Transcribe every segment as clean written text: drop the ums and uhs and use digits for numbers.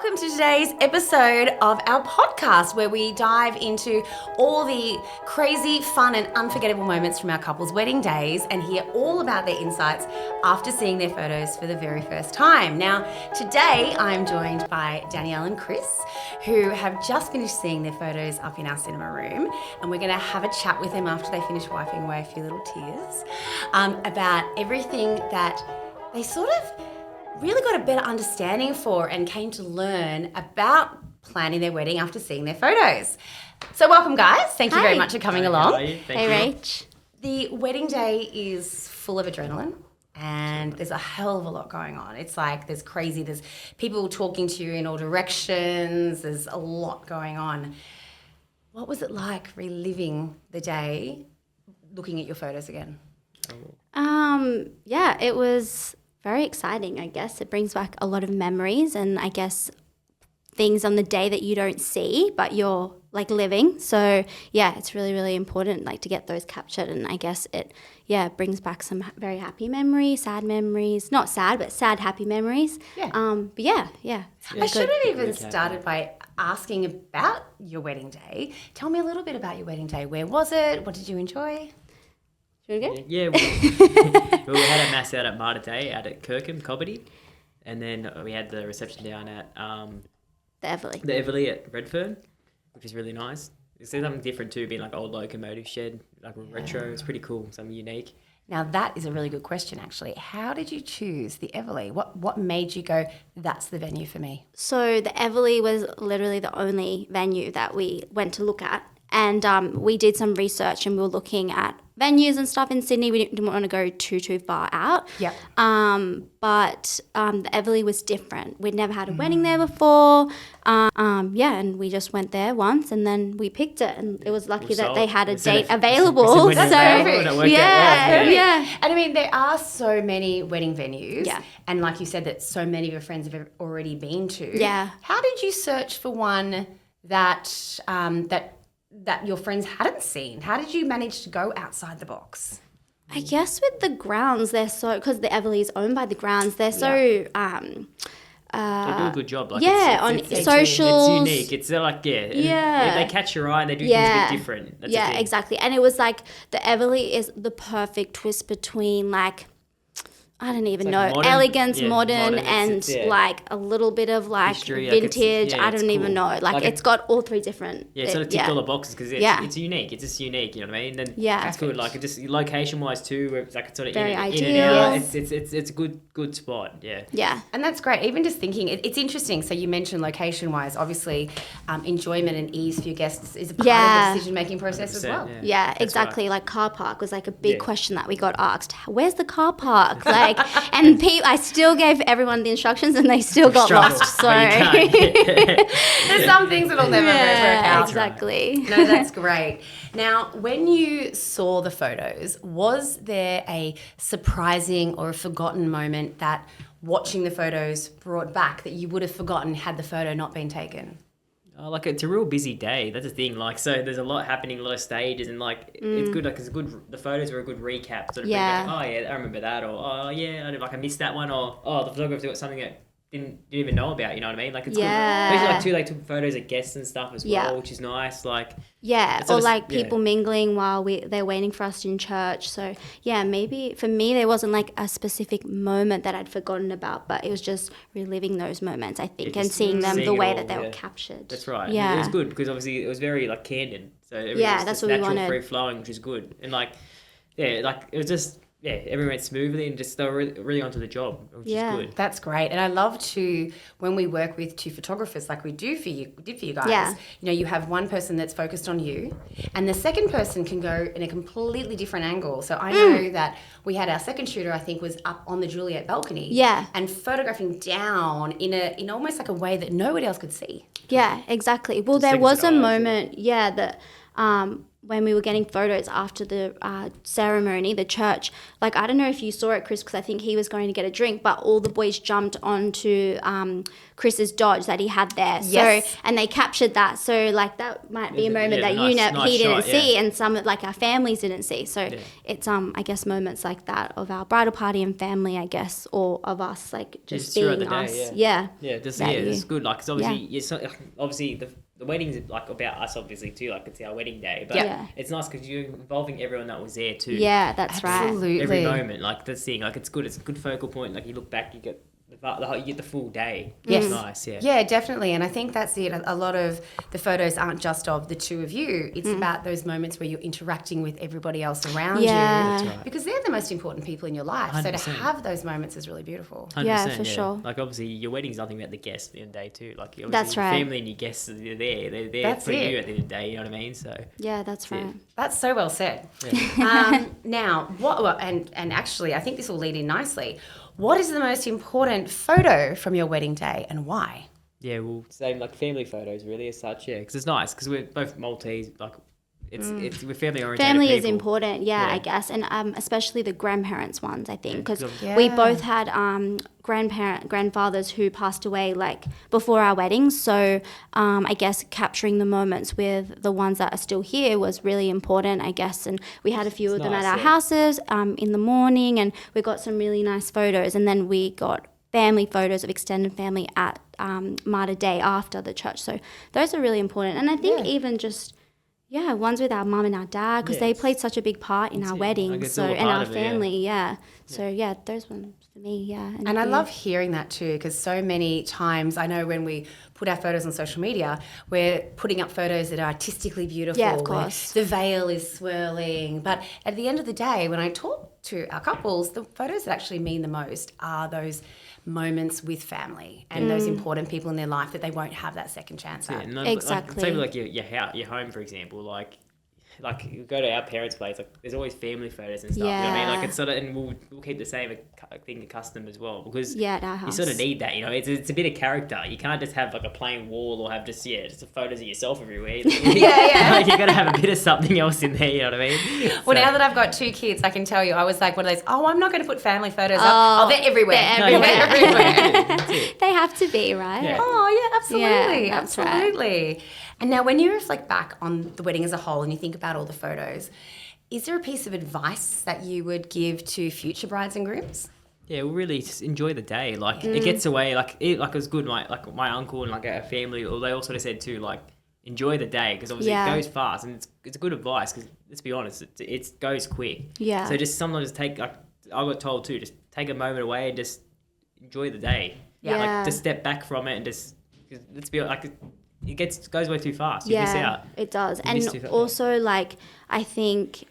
welcome to today's episode of our podcast where we dive into all the crazy, fun and unforgettable moments from our couples' wedding days and hear all about their insights after seeing their photos for the very first time. Now, today I'm joined by Danielle and Chris, who have just finished seeing their photos up in our cinema room, and we're going to have a chat with them after they finish wiping away a few little tears about everything that they sort of really got a better understanding for and came to learn about planning their wedding after seeing their photos. So welcome, guys. Thank you very much for coming along. Hey, Rach. The wedding day is full of adrenaline and there's a hell of a lot going on. It's like there's people talking to you in all directions. There's a lot going on. What was it like reliving the day, looking at your photos again? Yeah, it was very exciting, I guess. It brings back a lot of memories and I guess things on the day that you don't see but you're like living. So yeah, it's really, really important like to get those captured, and I guess it brings back some very happy memories, sad memories, not sad but sad happy memories. Yeah. But yeah. I should have even started by asking about your wedding day. Tell me a little bit about your wedding day. Where was it? What did you enjoy? Should we go? Yeah, we had a mass out at Martyr Day out at Kirkham, Cobbity, and then we had the reception down at The Everly. the Everly at Redfern, which is really nice. It's something different too, being like old locomotive shed, like retro. It's pretty cool, something unique. Now that is a really good question, actually. How did you choose the Everly? What made you go, that's the venue for me? So the Everly was literally the only venue that we went to look at. And we did some research and we were looking at venues and stuff in Sydney. We didn't want to go too far out. Yep. But the Everly was different. We'd never had a wedding there before. And we just went there once and then we picked it. And it was lucky that they had a date available. That's perfect. Yeah. And I mean, there are so many wedding venues. Yeah. And like you said, that so many of your friends have already been to. Yeah. How did you search for one that your friends hadn't seen? How did you manage to go outside the box? I guess with the grounds, they're so, because the Everly is owned by the grounds, they're so, They do a good job. Like on it's socials. It's unique. It's like, they catch your eye and they do things a bit different. That's the thing. Exactly. And it was like, the Everly is the perfect twist between like, I don't even know, modern, elegance, modern, and like a little bit of like history, vintage. like I don't even know. Like it's got all three different. Yeah, it sort of ticked all the boxes because it's unique. It's just unique, you know what I mean? And it's good. Like it just location wise too, where it's like it's sort of very in ideal. and out. It's a good spot. Yeah. Yeah. And that's great. Even just thinking, it's interesting. So you mentioned location wise, obviously, enjoyment and ease for your guests is a part of the decision making process as well. Yeah, exactly. Right. Like car park was like a big question that we got asked. Where's the car park? Like, and I still gave everyone the instructions and they still got lost. So there's some things that'll never work out. Exactly. No, that's great. Now, when you saw the photos, was there a surprising or a forgotten moment that watching the photos brought back that you would have forgotten had the photo not been taken? Like it's a real busy day. That's the thing. Like so, there's a lot happening, a lot of stages, and like it's good. Like it's good. The photos are a good recap. Sort of back, I remember that, or I missed that one, or the photographer got something that didn't even know about. You know what I mean? Like it's good. Especially like took photos of guests and stuff as well, which is nice. Like or like people mingling while they're waiting for us in church. So yeah, maybe for me there wasn't like a specific moment that I'd forgotten about, but it was just reliving those moments, I think, and seeing them the way that they were captured. That's right. Yeah, it was good because obviously it was very like candid. So it was that's what natural, we wanted. Free flowing, which is good. And like it was just. Yeah, everyone went smoothly and just they were really onto the job, which is good. That's great. And I love to, when we work with two photographers like we did for you guys, you have one person that's focused on you and the second person can go in a completely different angle. So I know that we had our second shooter, I think, was up on the Juliet balcony and photographing down in almost like a way that nobody else could see. Yeah, exactly. Well, there was a moment, that when we were getting photos after the ceremony, the church, like, I don't know if you saw it, Chris, because I think he was going to get a drink, but all the boys jumped onto Chris's Dodge that he had there. Yes. So, and they captured that. So, like, that might be a moment that nice he didn't shot, see, and some, like, our families didn't see. So it's, I guess, moments like that of our bridal party and family, I guess, or of us, like, just being throughout the us. day, Yeah. It's good. Like, it's obviously, the wedding's like about us, obviously, too. Like, it's our wedding day, but it's nice because you're involving everyone that was there too. Yeah, that's Absolutely. right. Every moment, like, that's the thing. Like, it's good. It's a good focal point. Like, you look back, you get you get the full day. Yes. It's nice. Yeah, definitely. And I think that's it. A lot of the photos aren't just of the two of you. It's about those moments where you're interacting with everybody else around you. Yeah. That's right. Because they're the most important people in your life. 100%. So to have those moments is really beautiful. 100%, Yeah, for sure. Like, obviously, your wedding's nothing about the guests at the end of the day, too. Like, obviously, That's your right. family and your guests, they're there. They're there That's for it. you at the end of the day, you know what I mean? So, Yeah, that's right. That's so well said. Now, and actually, I think this will lead in nicely. What is the most important photo from your wedding day and why? yeah, well, same, like, family photos, really, as such, yeah. Because it's nice, because we're both Maltese, like, we're family-oriented Family is people. important, Yeah. I guess, and especially the grandparents ones, I think, because Yeah. we both had grandfathers who passed away, like, before our weddings. So I guess capturing the moments with the ones that are still here was really important, I guess. And we had a few of them nice, at our yeah. houses in the morning, and we got some really nice photos. And then we got family photos of extended family at Martyr Day after the church. So those are really important. And I think even just ones with our mum and our dad, because they played such a big part in our wedding, Like, it's so all a and part our of it, family, So those ones for me, And I love hearing that too, because so many times I know when we put our photos on social media, we're putting up photos that are artistically beautiful. Yeah, of where course. the veil is swirling. But at the end of the day, when I talk to our couples, the photos that actually mean the most are those moments with family and those important people in their life that they won't have that second chance at. Yeah, Exactly. Like your home, for example, like you go to our parents' place, like, there's always family photos and stuff. You know what I mean? Yeah. Like, it's sort of, and we'll keep the same thing custom as well, because at our you house. sort of need that. You know, it's a bit of character. You can't just have like a plain wall or have just photos of yourself everywhere. Like, you got to have a bit of something else in there. You know what I mean? Well, now that I've got two kids, I can tell you, I was like one of those, I'm not going to put family photos up. They're everywhere. They're everywhere. They have to be, right? Yeah. Oh, yeah, absolutely. Yeah, that's right. absolutely. And now when you reflect back on the wedding as a whole and you think about all the photos, is there a piece of advice that you would give to future brides and grooms? Yeah, well, really just enjoy the day. Like, it gets away. It was good. My uncle and like our family, they all sort of said too, like, enjoy the day, because obviously it goes fast, and it's good advice, because let's be honest, it goes quick. Yeah. So just sometimes take, like, I got told too, just take a moment away and just enjoy the day. Yeah. Like, just step back from it and just, cause let's be like, it goes way too fast. You miss out. It does. You miss And too also, like, I think,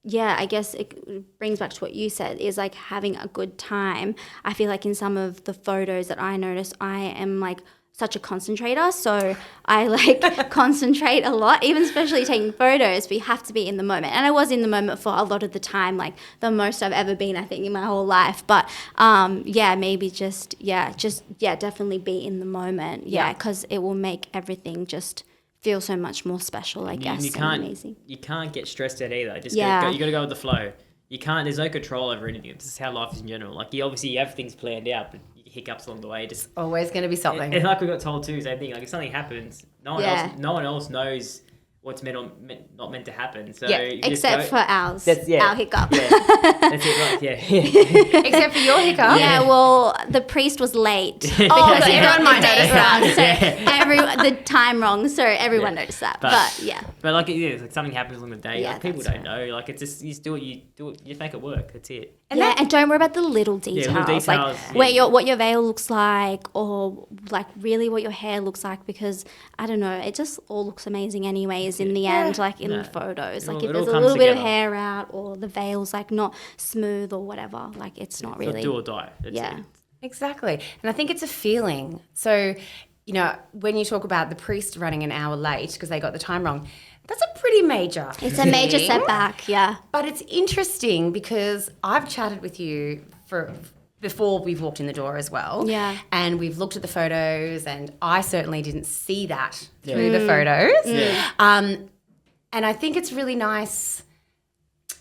I guess it brings back to what you said, is like having a good time. I feel like in some of the photos that I notice, I am like such a concentrator, so I like concentrate a lot, even especially taking photos, but you have to be in the moment. And I was in the moment for a lot of the time, like the most I've ever been, I think, in my whole life. But maybe definitely be in the moment, because it will make everything just feel so much more special, I guess, and amazing. You can't get stressed out either. Just you got to go with the flow. You can't. There's no control over anything. This is how life is in general. Like, you have things planned out, but hiccups along the way. Just Always going to be something. and like we got told too, same thing. Like, if something happens, no one else knows what's not meant to happen. So you just except for ours, our hiccup. Yeah. That's it, right? Yeah. Except for your hiccup. Yeah, well, the priest was late. Oh, so everyone might notice wrong. that. So the time wrong. So everyone noticed that. But yeah. But like, it's like something happens along the day. Yeah, like, people that's don't know. Like, it's just, you just do it. You make it work. That's it. And don't worry about the little details, details, like what your veil looks like, or like really what your hair looks like, because I don't know, it just all looks amazing anyways in the end, like in the photos. Like, if there's a little bit of hair out, or the veil's like not smooth or whatever, like it's not really. Do or die. That's it. Exactly. And I think it's a feeling. So, you know, when you talk about the priest running an hour late because they got the time wrong, that's a pretty major It's a major setback, yeah. But it's interesting because I've chatted with you before we've walked in the door as well. Yeah. And we've looked at the photos, and I certainly didn't see that through the photos. Yeah. I think it's really nice.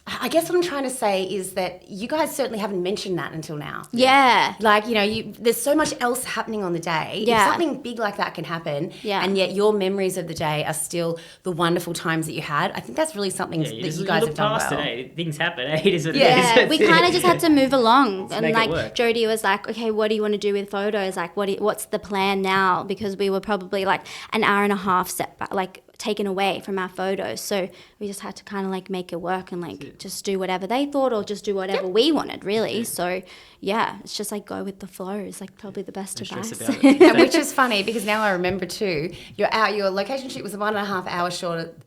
I guess what I'm trying to say is that you guys certainly haven't mentioned that until now. Yeah. Like, there's so much else happening on the day. Yeah. If something big like that can happen, Yeah. and yet your memories of the day are still the wonderful times that you had, I think that's really something that you guys have done well. Today. Things happen. It is what Yeah, it is. we kind of just had to move along. And make it like work. Jodie was like, okay, what do you want to do with photos? Like, what's the plan now? Because we were probably like an hour and a half set back, like taken away from our photos. So we just had to kind of like make it work and like just do whatever they thought or just do whatever we wanted, really. So yeah, it's just like go with the flow is like probably the best advice. And which is funny because now I remember too, your location shoot was 1.5 hours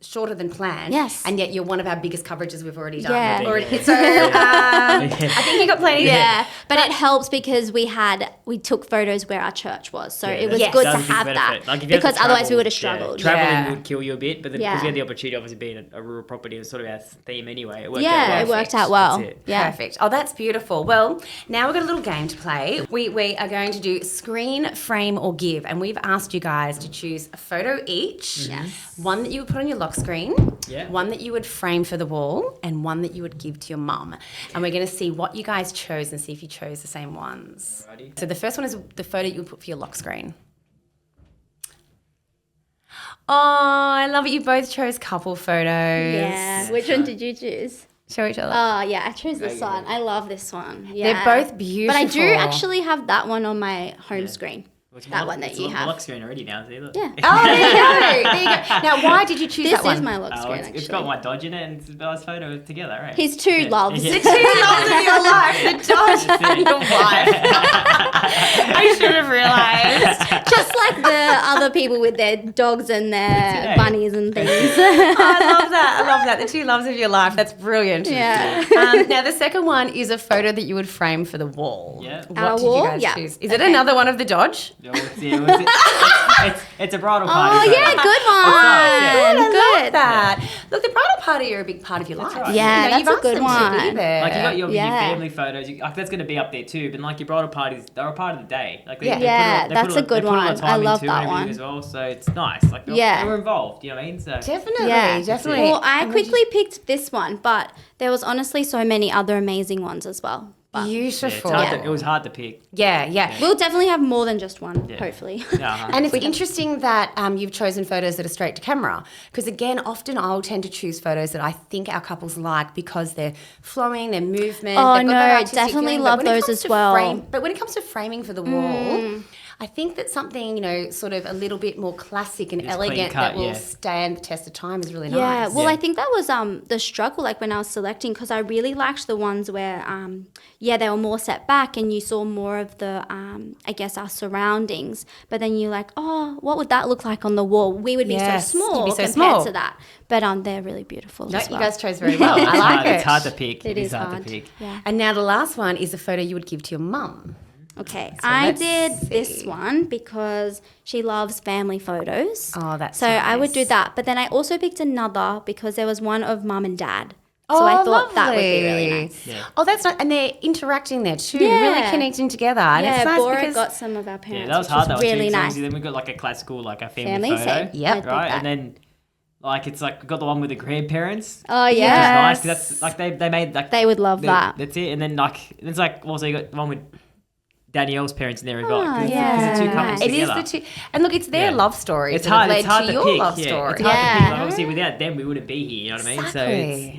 shorter than planned. Yes. And yet you're one of our biggest coverages we've already done. Yeah. So I think you got plenty. Yeah, but it helps because we took photos where our church was, so it was Yes. good That to was a big have benefit. that Like, if you had to because otherwise we travel, would have struggled. Traveling would kill you a bit, but then because Yeah. we had the opportunity, obviously being a rural property, it was sort of our theme anyway. It worked out Yeah, well. it worked out well. That's it. Yeah. Perfect. Oh, that's beautiful. Well, now we've got a little game to play. We are going to do screen, frame, or give, and we've asked you guys to choose a photo each. Yes. One that you would put on your lock screen, one that you would frame for the wall, and one that you would give to your mum. And we're going to see what you guys chose and see if you chose the same ones. Alrighty. So the first one is the photo you would put for your lock screen. Oh, I love it. You both chose couple photos. Yeah. Which one did you choose? Show each other. Oh, yeah, I chose this one. I love this one. Yeah. They're both beautiful. But I do actually have that one on my home screen. That one that you have. Lock screen already now, see? Look. Yeah. Oh, there you go. There you go. Now, why did you choose This that one? is my lock Oh, screen, it's actually. got my Dodge in it and it's Bella's photo together, right? His two loves. Yeah. The two loves of your life, the Dodge and your wife. I should have realised. Just like the other people with their dogs and their bunnies and things. I love that. I love that. The two loves of your life. That's brilliant. Yeah. Now, the second one is a photo that you would frame for the wall. Yeah. What Our did wall? you guys Yeah. choose? Is it another one of the Dodge? It's a bridal party. Oh, photo. yeah, good one. I love Good. that. Look, the bridal party are a big part of your life. right. Yeah, you've that's a asked good them to be one. there. Like you got your Yeah. family photos, like that's going to be up there too. But like your bridal parties, they're a part of the day. Like Yeah. That's a good one. I love that one. as well. So it's nice. Like Yeah. they were involved. You know what I mean? So Definitely, Yeah, definitely. Well, I And quickly picked this one, but there was honestly so many other amazing ones as well. But beautiful. it was hard to pick. Yeah. we'll definitely have more than just one, Yeah. hopefully. Yeah. And it's interesting that you've chosen photos that are straight to camera because, again, often I'll tend to choose photos that I think our couples like because they're flowing, their movement. Oh, they've got that no, artistic definitely feeling. But love when it those comes as to well. but when it comes to framing for the wall, I think that something, sort of a little bit more classic and Just elegant clean cut, that will yeah. stand the test of time is really Yeah, nice. well, Yeah. I think that was the struggle, like when I was selecting, because I really liked the ones where, they were more set back and you saw more of the, I guess, our surroundings. But then you're like, oh, what would that look like on the wall? We would be Yes, so you'd small be so compared small. to that. But they're really beautiful No, as well. you guys chose very well. I like it. It's hard to pick. It is hard. to pick. Yeah. And now the last one is a photo you would give to your mum. Okay, So I let's did see. this one because she loves family photos. Oh, that's So I would do nice. that. But then I also picked another because there was one of mum and dad. So I thought that would be really nice. Yeah. Oh, that's nice. And they're interacting there too, Yeah. really connecting together. And Yeah, it's nice Bora because got some of our Yeah, parents, that was which hard. That was was really too, so nice. obviously then we got like a classical, like a family Family photo. set. Yep. I did Right, that. and then like it's like we got the one with the grandparents. Oh, Which is yeah. nice 'cause that's like they made like They would love that. That's it, and then like it's like also you got the one with Danielle's parents in there as well. 'cause it's- yeah. it's the two couples it is together. the two. And look, it's their Yeah. love story. It's that have hard. led It's hard to to your pick. love Yeah, story. it's hard to Yeah. pick. Like, obviously, without them, we wouldn't be here. You know what I mean? So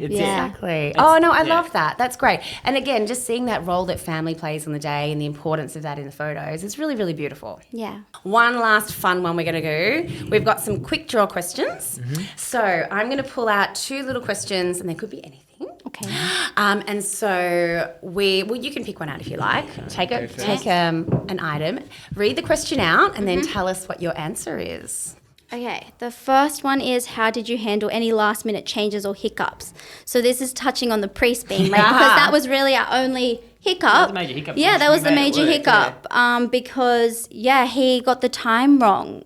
it's Yeah. Exactly. It's- Oh, no, I yeah. love that. That's great. And again, just seeing that role that family plays on the day and the importance of that in the photos is really, really beautiful. Yeah. One last fun one we're going to do. We've got some quick draw questions. So I'm going to pull out two little questions, and there could be anything. Okay. And so you can pick one out if you like. Take an item, read the question out, and then tell us what your answer is. Okay, the first one is how did you handle any last minute changes or hiccups? So this is touching on the priest being late because that was really our only hiccup. That was a major hiccup. Yeah, that was the We made it major work, hiccup because he got the time wrong.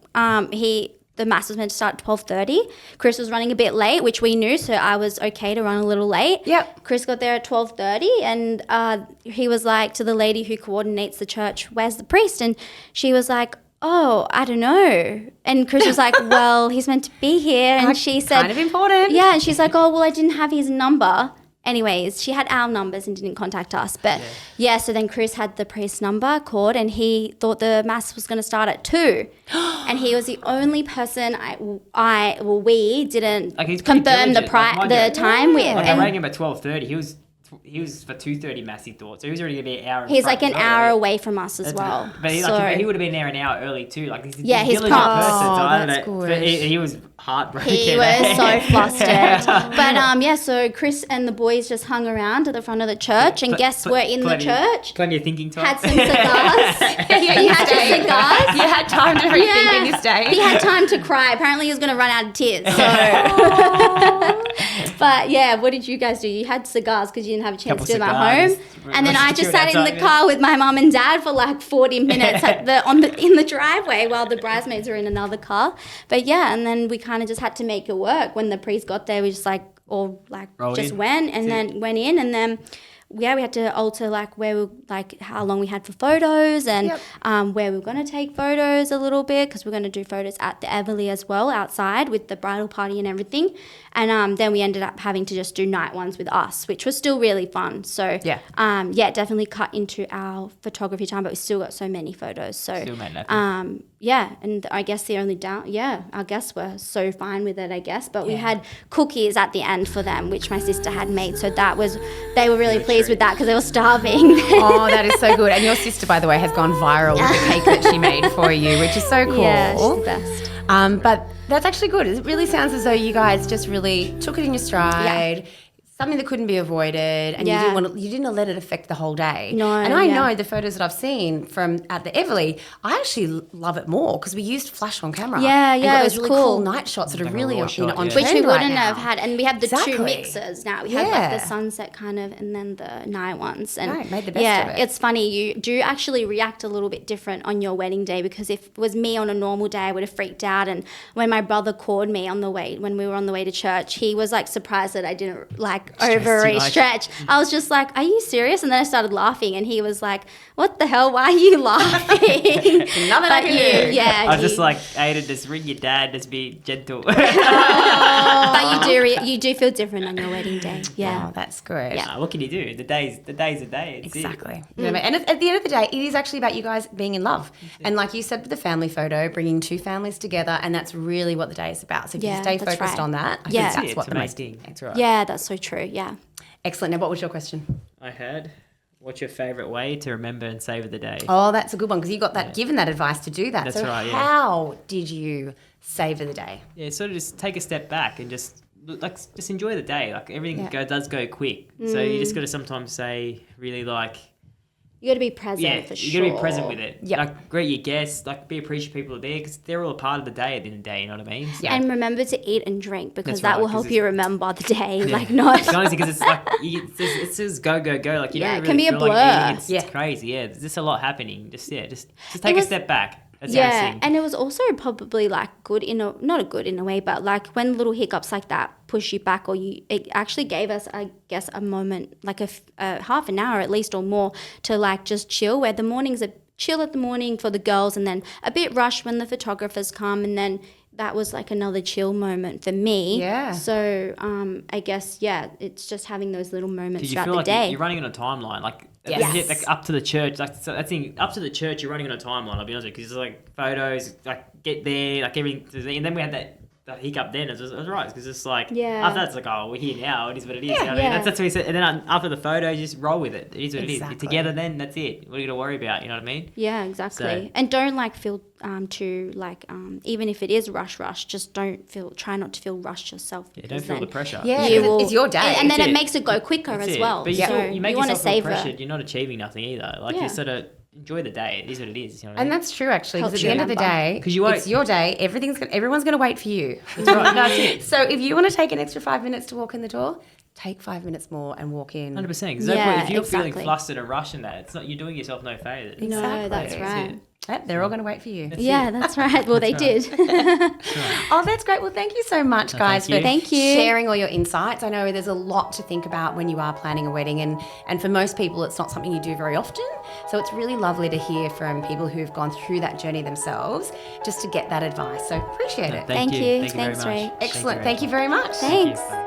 The mass was meant to start at 12:30. Chris was running a bit late, which we knew, so I was okay to run a little late. Yep. Chris got there at 12:30 and he was like to the lady who coordinates the church, where's the priest? And she was like, oh, I don't know. And Chris was like, well, he's meant to be here. And she said, kind of important. yeah. And she's like, oh, well, I didn't have his number. Anyways, she had our numbers and didn't contact us. But yeah, so then Chris had the priest's number, called, and he thought the mass was going to start at 2. And he was the only person we didn't Like, he's confirm the diligent. Like, time with. Like, I And rang him at 12:30. He was for 2:30 mass, he thought. So he was already going to be an hour in he's front like an as well. hour away from us as well. But he would have been there an hour early too. Like, he's a Yeah, he's diligent pumped. person. So I don't That's know. good. But he was heartbroken. He was so flustered. But so Chris and the boys just hung around at the front of the church, and guests were in the church. Plenty of thinking time. Had some cigars. He had some cigars. You had time to rethink in your stay. He had time to cry. Apparently, he was going to run out of tears. So, but yeah, what did you guys do? You had cigars because you didn't have a chance Couple to do them at cigars. home, and then I just Chilled sat in outside, the car with my mum and dad for like 40 minutes in the driveway while the bridesmaids were in another car. But yeah, and then we kind of just had to make it work. When the priest got there, we just rolled in. Went and then went in, and then we had to alter how long we had for photos and where we were going to take photos a little bit, because we're going to do photos at the Everly as well, outside with the bridal party and everything. And then we ended up having to just do night ones with us, which was still really fun. So definitely cut into our photography time, but we still got so many photos. So Still made nothing. and I guess the only our guests were so fine with it, I guess. But we had cookies at the end for them, which my sister had made. So they were really pleased with that because they were starving. Oh, that is so good. And your sister, by the way, has gone viral with the cake that she made for you, which is so cool. Yeah, she's the best. But that's actually good. It really sounds as though you guys just really took it in your stride. Something that couldn't be avoided, and you didn't let it affect the whole day. No, and I know the photos that I've seen from at the Everly, I actually love it more because we used flash on camera. Yeah, and yeah, got it those was really cool. cool night shots that are Like a really raw on shot, trend Which we right wouldn't now. have had. And we have the two Exactly. mixes now. We have like the sunset kind of and then the night ones. And Right, made the best of it. It's funny. You do actually react a little bit different on your wedding day, because if it was me on a normal day, I would have freaked out. And when my brother called me when we were on the way to church, he was like surprised that I didn't overstretch. I was just like, are you serious? And then I started laughing, and he was like, what the hell? Why are you laughing? Nothing I can do. Yeah. I was just like, Aiden, just ring your dad, just be gentle. But you do feel different on your wedding day. Yeah. Oh, that's good. Yeah. What can you do? The day's a day. It's Exactly. You know what I mean? And at the end of the day, it is actually about you guys being in love. And like you said with the family photo, bringing two families together, and that's really what the day is about. So if you stay that's focused right. on that, I Yeah. think that's what It's the most amazing. that's right. Yeah, that's so true. Yeah. Excellent. Now, what was your question? I heard. What's your favourite way to remember and savour the day? Oh, that's a good one because you got that given that advice to do that. That's so right, yeah. how did you savor the day? Yeah, sort of just take a step back and just enjoy the day. Like everything does go quick, so you just got to sometimes say really like. You got to be present for sure. You got to be present with it. Yep. Like greet your guests, like be appreciative people are there because they're all a part of the day at the end of the day. You know what I mean? Yeah. And remember to eat and drink, because That's that right, will 'cause help it's- you remember the day. Yeah. Like not. It's honestly because it's like it's just go. Like you Yeah, don't it really can be a feel like blur. eating. It's crazy. Yeah, there's just a lot happening. Just take a was- step back. That's how I Yeah, sing. and it was also probably like not good in a way, but like when little hiccups like that push you back, it actually gave us, I guess, a moment, like a half an hour at least or more to like just chill, where the mornings are chill at the morning for the girls, and then a bit rush when the photographers come, and then that was like another chill moment for me. Yeah. So I guess, it's just having those little moments Because you throughout feel the like day. you're running on a timeline, like Yes. like up to the church, like so that thing up to the church. You're running on a timeline. I'll be honest with you, because it's like photos, like get there, like everything, and then we had that hiccup. Then it was right because it's like after that it's like, oh, we're here now. It is what it is. You know what I mean? That's what he said. And then after the photo, you just roll with it. It is what it is. You're together, then that's it. What are you gonna worry about? You know what I mean? Yeah, exactly. So- And don't like feel too like even if it is rush, just try not to feel rushed yourself. Yeah, don't because feel the then pressure. Yeah, you because will- it's your day. and then That's it it. makes it go quicker That's as it. well. But So you make want to yourself feel savor. pressured. You're not achieving nothing either. Like Yeah. you sort of enjoy the day. It is what it is. You know what I And mean? that's true, actually, because at Helps the you end of the remember. day, 'Cause you won't- it's your day. Everyone's going to wait for you. That's right. That's it. So if you want to take an extra 5 minutes to walk in the door, take 5 minutes more and walk in. 100%. Because Yeah, if you're feeling exactly. flustered or rushing that, it's not, you're doing yourself no favour. No, that's Exactly. right. Yep, they're all going to wait for you. Yeah, that's right. Well, they did. Oh, that's great. Well, thank you so much, guys, for Thank you. sharing all your insights. I know there's a lot to think about when you are planning a wedding, and for most people, it's not something you do very often. So it's really lovely to hear from people who've gone through that journey themselves, just to get that advice. So appreciate it. Thank you. Thank you very Thanks, much. Ray. Excellent. Thank you very much. Thanks. Bye.